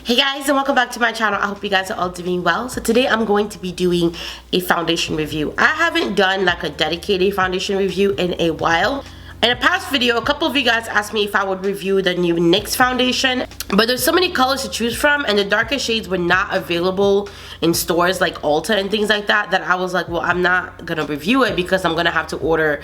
Hey guys, and welcome back to my channel. I hope you guys are all doing well. So today I'm going to be doing a foundation review. I haven't done like a dedicated foundation review in a while. In a past video, a couple of you guys asked me if I would review the new NYX foundation, but there's so many colors to choose from and the darker shades were not available in stores like Ulta and things like that, that I was like, well, I'm not gonna review it because I'm gonna have to order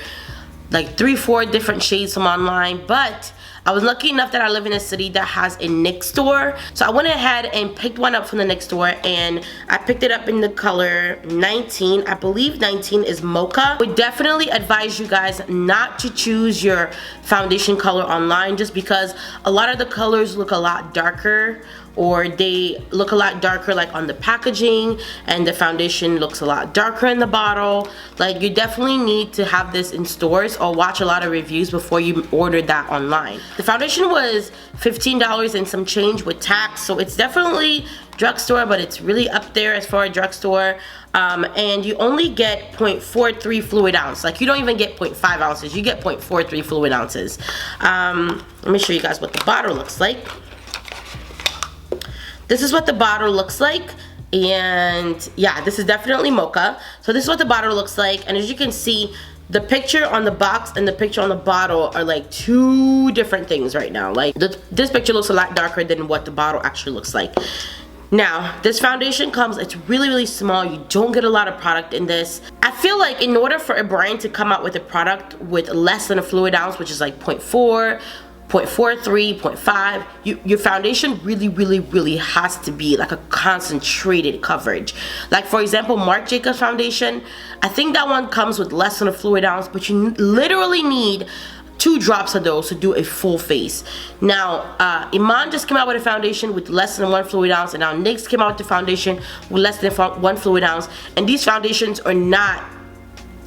like 3-4 different shades from online. But I was lucky enough that I live in a city that has a NYX store, so I went ahead and picked one up from the NYX store, and I picked it up in the color 19. I believe 19 is mocha. I would definitely advise you guys not to choose your foundation color online, just because a lot of the colors look a lot darker, or they look a lot darker like on the packaging, and the foundation looks a lot darker in the bottle. Like, you definitely need to have this in stores or watch a lot of reviews before you order that online. The foundation was $15 and some change with tax, so it's definitely drugstore, but it's really up there as far as drugstore. And you only get 0.43 fluid ounce. Like, you don't even get 0.5 ounces, you get 0.43 fluid ounces. Let me show you guys what the bottle looks like. This is what the bottle looks like, and yeah, this is definitely mocha. So this is what the bottle looks like, and as you can see, the picture on the box and the picture on the bottle are like two different things right now. Like, this picture looks a lot darker than what the bottle actually looks like. Now, this foundation comes, it's really small. You don't get a lot of product in this. I feel like in order for a brand to come out with a product with less than a fluid ounce, which is like 0.4, 0.43, 0.5, your foundation really has to be like a concentrated coverage. Like, for example, Marc Jacobs foundation, I think that one comes with less than a fluid ounce, but you literally need 2 drops of those to do a full face. Now, Iman just came out with a foundation with less than 1 fluid ounce, and now NYX came out with the foundation with less than 1 fluid ounce, and these foundations are not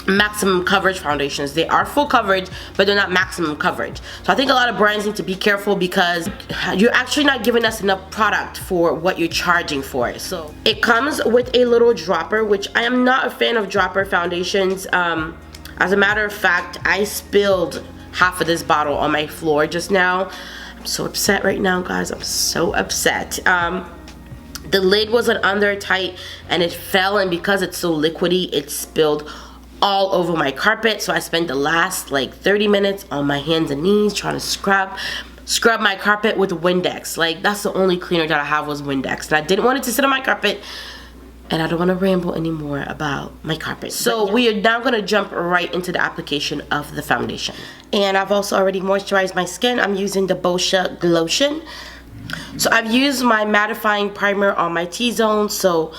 maximum coverage foundations. They are full coverage, but they're not maximum coverage. So I think a lot of brands need to be careful, because you're actually not giving us enough product for what you're charging for it. So it comes with a little dropper, which I am not a fan of dropper foundations. As a matter of fact, I spilled half of this bottle on my floor just now. I'm so upset right now, guys. I'm so upset. The lid wasn't under tight and it fell, and because it's so liquidy, it spilled all over my carpet. So I spent the last like 30 minutes on my hands and knees trying to scrub my carpet with Windex. Like, that's the only cleaner that I have was Windex, and I didn't want it to sit on my carpet, and I don't want to ramble anymore about my carpet. So we are now going to jump right into the application of the foundation. And I've also already moisturized my skin. I'm using the Boscia Glotion. So I've used my mattifying primer on my T-zone, so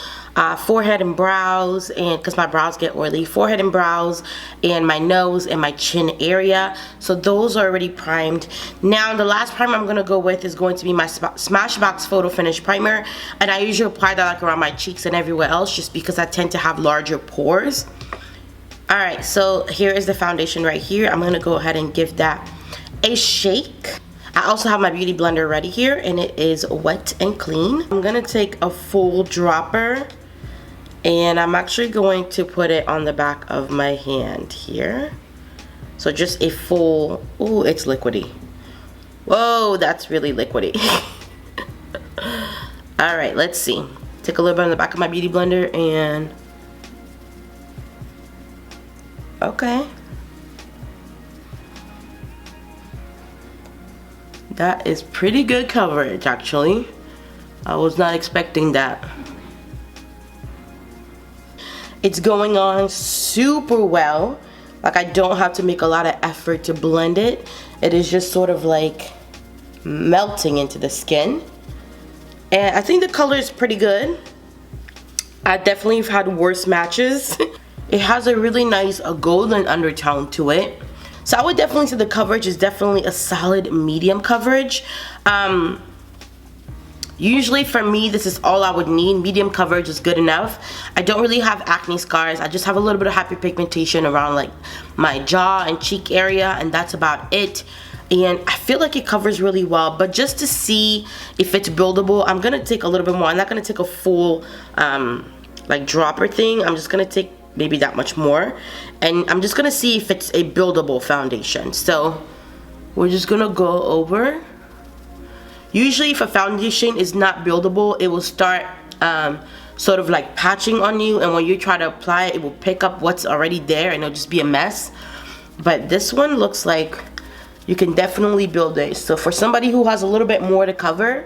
forehead and brows, and because my brows get oily, forehead and brows, and my nose and my chin area. So those are already primed. Now the last primer I'm going to go with is going to be my Smashbox Photo Finish Primer, and I usually apply that like around my cheeks and everywhere else, just because I tend to have larger pores. Alright, so here is the foundation right here. I'm going to go ahead and give that a shake. I also have my beauty blender ready here, and it is wet and clean. I'm gonna take a full dropper, and I'm actually going to put it on the back of my hand here. So just a full, ooh, it's liquidy. Whoa, that's really liquidy. Alright, let's see. Take a little bit on the back of my beauty blender, and okay. That is pretty good coverage, actually. I was not expecting that. It's going on super well. Like, I don't have to make a lot of effort to blend it. It is just sort of like melting into the skin. And I think the color is pretty good. I definitely have had worse matches. It has a really nice golden undertone to it. So I would definitely say the coverage is definitely a solid medium coverage. Usually for me, this is all I would need. Medium coverage is good enough. I don't really have acne scars. I just have a little bit of hyperpigmentation around like my jaw and cheek area, and that's about it. And I feel like it covers really well, but just to see if it's buildable, I'm gonna take a little bit more. I'm not gonna take a full like dropper thing. I'm just gonna take maybe that much more, and I'm just gonna see if it's a buildable foundation. So we're just gonna go over Usually if a foundation is not buildable, it will start sort of like patching on you, and when you try to apply it, it will pick up what's already there and it'll just be a mess. But this one looks like you can definitely build it. So for somebody who has a little bit more to cover,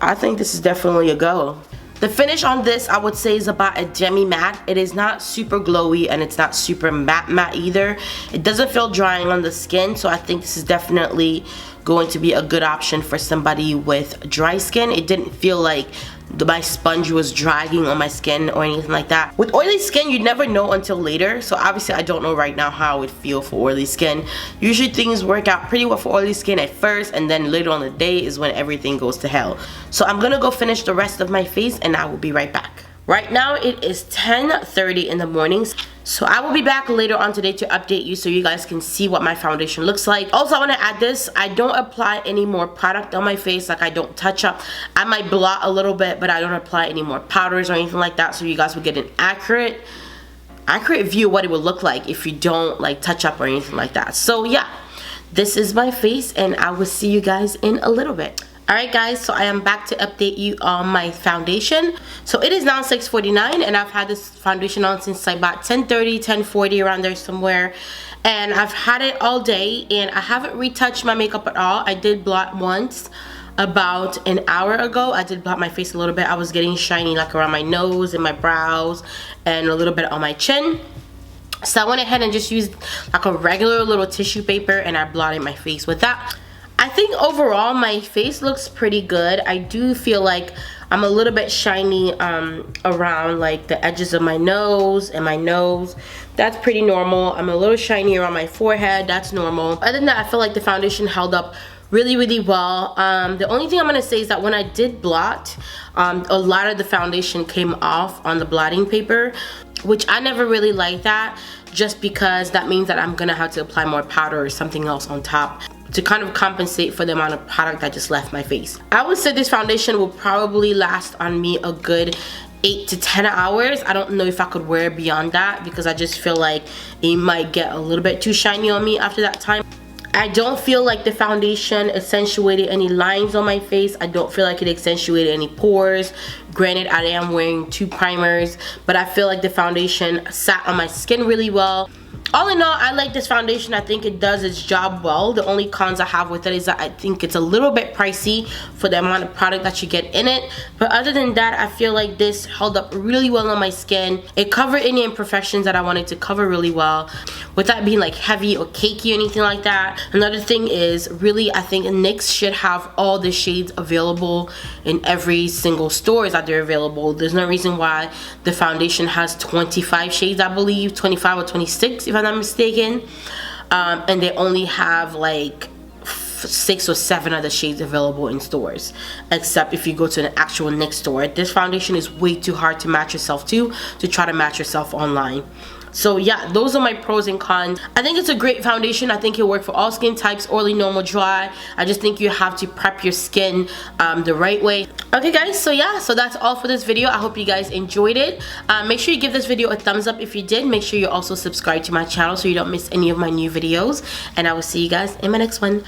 I think this is definitely a go. The finish on this, I would say, is about a demi matte. It is not super glowy and it's not super matte either. It doesn't feel drying on the skin, so I think this is definitely going to be a good option for somebody with dry skin. It didn't feel like my sponge was dragging on my skin or anything like that. With oily skin, you never know until later, so obviously I don't know right now how I would feel for oily skin. Usually things work out pretty well for oily skin at first, and then later on the day is when everything goes to hell. So I'm gonna go finish the rest of my face and I will be right back. Right now it is 10:30 in the morning, so I will be back later on today to update you so you guys can see what my foundation looks like. Also, I want to add this, I don't apply any more product on my face, like I don't touch up. I might blot a little bit, but I don't apply any more powders or anything like that, so you guys will get an accurate view of what it would look like if you don't like touch up or anything like that. So yeah, this is my face and I will see you guys in a little bit. Alright guys, so I am back to update you on my foundation. So it is now 6:49 and I've had this foundation on since like about 10:30, 10:40, around there somewhere. And I've had it all day and I haven't retouched my makeup at all. I did blot once about an hour ago. I did blot my face a little bit. I was getting shiny like around my nose and my brows and a little bit on my chin. So I went ahead and just used like a regular little tissue paper and I blotted my face with that. I think overall my face looks pretty good. I do feel like I'm a little bit shiny around like the edges of my nose and my nose. That's pretty normal. I'm a little shiny around my forehead. That's normal. Other than that, I feel like the foundation held up really well. The only thing I'm gonna say is that when I did blot, a lot of the foundation came off on the blotting paper, which I never really like that, just because that means that I'm gonna have to apply more powder or something else on top to kind of compensate for the amount of product that just left my face. I would say this foundation will probably last on me a good 8 to 10 hours. I don't know if I could wear it beyond that because I just feel like it might get a little bit too shiny on me after that time. I don't feel like the foundation accentuated any lines on my face. I don't feel like it accentuated any pores. Granted, I am wearing 2 primers, but I feel like the foundation sat on my skin really well. All in all, I like this foundation. I think it does its job well. The only cons I have with it is that I think it's a little bit pricey for the amount of product that you get in it. But other than that, I feel like this held up really well on my skin. It covered any imperfections that I wanted to cover really well without being like heavy or cakey or anything like that. Another thing is, really, I think NYX should have all the shades available in every single stores that they're available. There's no reason why the foundation has 25 shades, I believe, 25 or 26 if I'm not mistaken, and they only have like 6 or 7 other shades available in stores, except if you go to an actual NYX store. This foundation is way too hard to match yourself to try to match yourself online. So yeah, those are my pros and cons. I think it's a great foundation. I think it'll work for all skin types, oily, normal, dry. I just think you have to prep your skin the right way. Okay guys, so yeah, so that's all for this video. I hope you guys enjoyed it. Make sure you give this video a thumbs up if you did. Make sure you also subscribe to my channel so you don't miss any of my new videos. And I will see you guys in my next one.